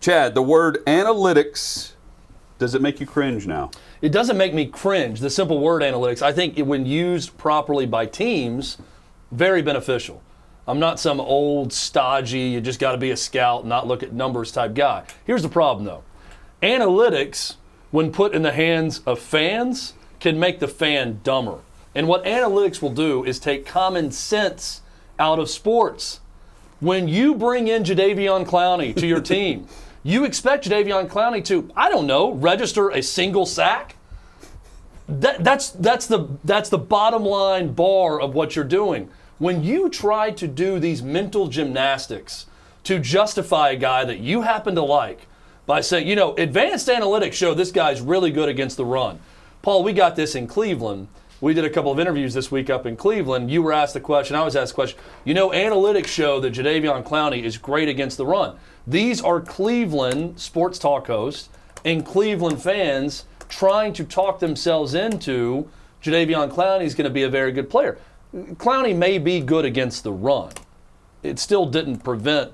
Chad, the word analytics, does it make you cringe now? It doesn't make me cringe, the simple word analytics. I think when used properly by teams, very beneficial. I'm not some old, stodgy, you just got to be a scout and not look at numbers type guy. Here's the problem, though. Analytics, when put in the hands of fans, can make the fan dumber. And what analytics will do is take common sense out of sports. When you bring in Jadeveon Clowney to your team, you expect Jadeveon Clowney to, I don't know, register a single sack? That's the bottom line bar of what you're doing. When you try to do these mental gymnastics to justify a guy that you happen to like by saying, advanced analytics show this guy's really good against the run. Paul, we got this in Cleveland. We did a couple of interviews this week up in Cleveland. You were asked the question, I was asked the question, analytics show that Jadeveon Clowney is great against the run. These are Cleveland sports talk hosts and Cleveland fans trying to talk themselves into Jadeveon Clowney is going to be a very good player. Clowney may be good against the run. It still didn't prevent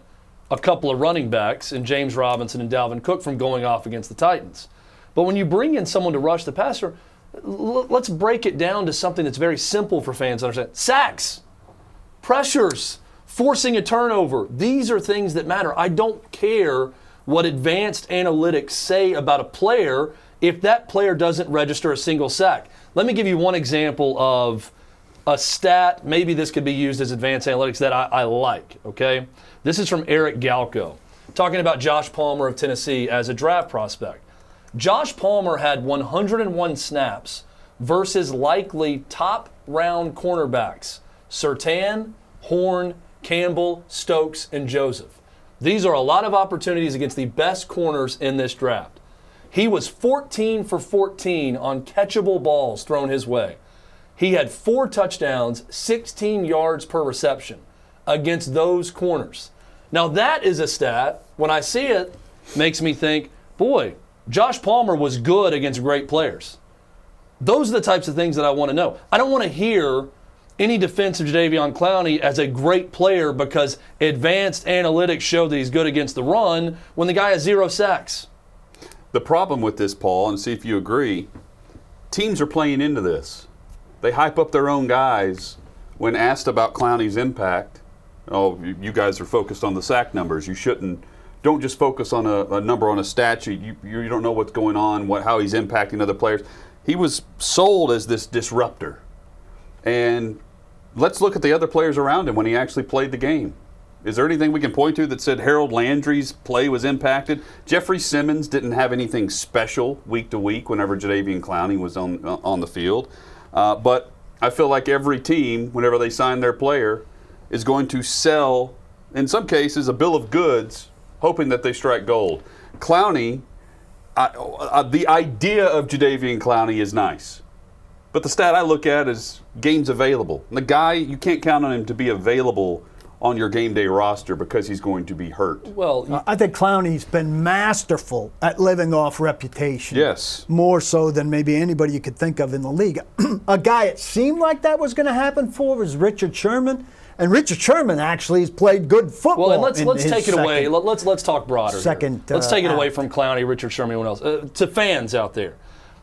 a couple of running backs in James Robinson and Dalvin Cook from going off against the Titans. But when you bring in someone to rush the passer, let's break it down to something that's very simple for fans to understand. Sacks, pressures, forcing a turnover. These are things that matter. I don't care what advanced analytics say about a player if that player doesn't register a single sack. Let me give you one example of a stat. Maybe this could be used as advanced analytics that I like, okay? This is from Eric Galko, talking about Josh Palmer of Tennessee as a draft prospect. Josh Palmer had 101 snaps versus likely top-round cornerbacks, Surtain, Horn, Campbell, Stokes, and Joseph. These are a lot of opportunities against the best corners in this draft. He was 14 for 14 on catchable balls thrown his way. He had 4 touchdowns, 16 yards per reception against those corners. Now that is a stat, when I see it, makes me think, boy, Josh Palmer was good against great players. Those are the types of things that I want to know. I don't want to hear any defense of Jadeveon Clowney as a great player because advanced analytics show that he's good against the run when the guy has 0 sacks. The problem with this, Paul, and see if you agree, teams are playing into this. They hype up their own guys when asked about Clowney's impact. Oh, you guys are focused on the sack numbers. You shouldn't. Don't just focus on a number on a stat sheet. You don't know what's going on, how he's impacting other players. He was sold as this disruptor. And let's look at the other players around him when he actually played the game. Is there anything we can point to that said Harold Landry's play was impacted? Jeffrey Simmons didn't have anything special week to week whenever Jadeveon Clowney was on the field. But I feel like every team, whenever they sign their player, is going to sell, in some cases, a bill of goods hoping that they strike gold. Clowney, the idea of Jadeveon Clowney is nice. But the stat I look at is games available. And the guy, you can't count on him to be available on your game day roster because he's going to be hurt. Well, I think Clowney's been masterful at living off reputation. Yes. More so than maybe anybody you could think of in the league. A guy it seemed like that was going to happen for was Richard Sherman. And Richard Sherman actually has played good football. Well, and let's take it away. Let's talk broader. Let's take it away from Clowney, Richard Sherman, anyone else. To fans out there,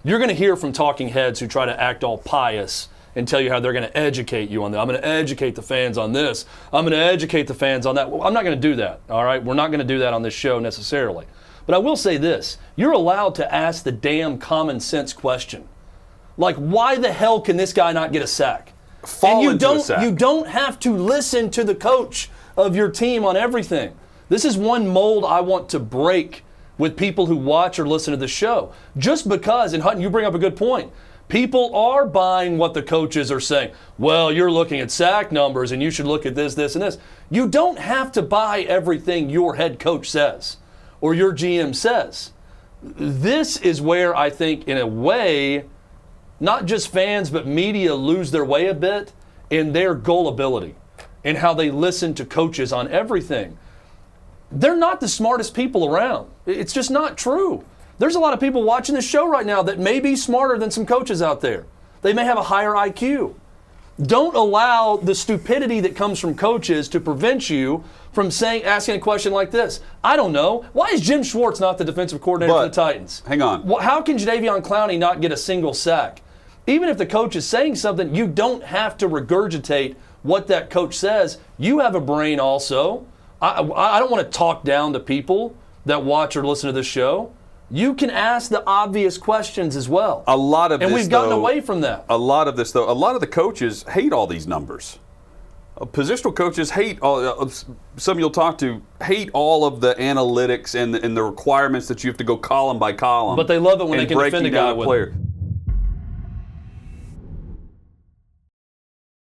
you're going to hear from talking heads who try to act all pious and tell you how they're going to educate you on that. I'm going to educate the fans on this. I'm going to educate the fans on that. Well, I'm not going to do that, all right? We're not going to do that on this show necessarily. But I will say this. You're allowed to ask the damn common sense question. Like, why the hell can this guy not get a sack? You don't have to listen to the coach of your team on everything. This is one mold I want to break with people who watch or listen to the show. Just because, and Hutton, you bring up a good point, people are buying what the coaches are saying. Well, you're looking at sack numbers and you should look at this, this, and this. You don't have to buy everything your head coach says or your GM says. This is where I think, in a way, not just fans, but media lose their way a bit in their gullibility and how they listen to coaches on everything. They're not the smartest people around. It's just not true. There's a lot of people watching this show right now that may be smarter than some coaches out there. They may have a higher IQ. Don't allow the stupidity that comes from coaches to prevent you from asking a question like this. I don't know. Why is Jim Schwartz not the defensive coordinator for the Titans? Hang on. How can Jadeveon Clowney not get a single sack? Even if the coach is saying something, you don't have to regurgitate what that coach says. You have a brain also. I don't want to talk down to people that watch or listen to this show. You can ask the obvious questions as well. And we've gotten away from that. A lot of the coaches hate all these numbers. Positional coaches hate some you'll talk to hate all of the analytics and the requirements that you have to go column by column. But they love it when they can defend a guy with it.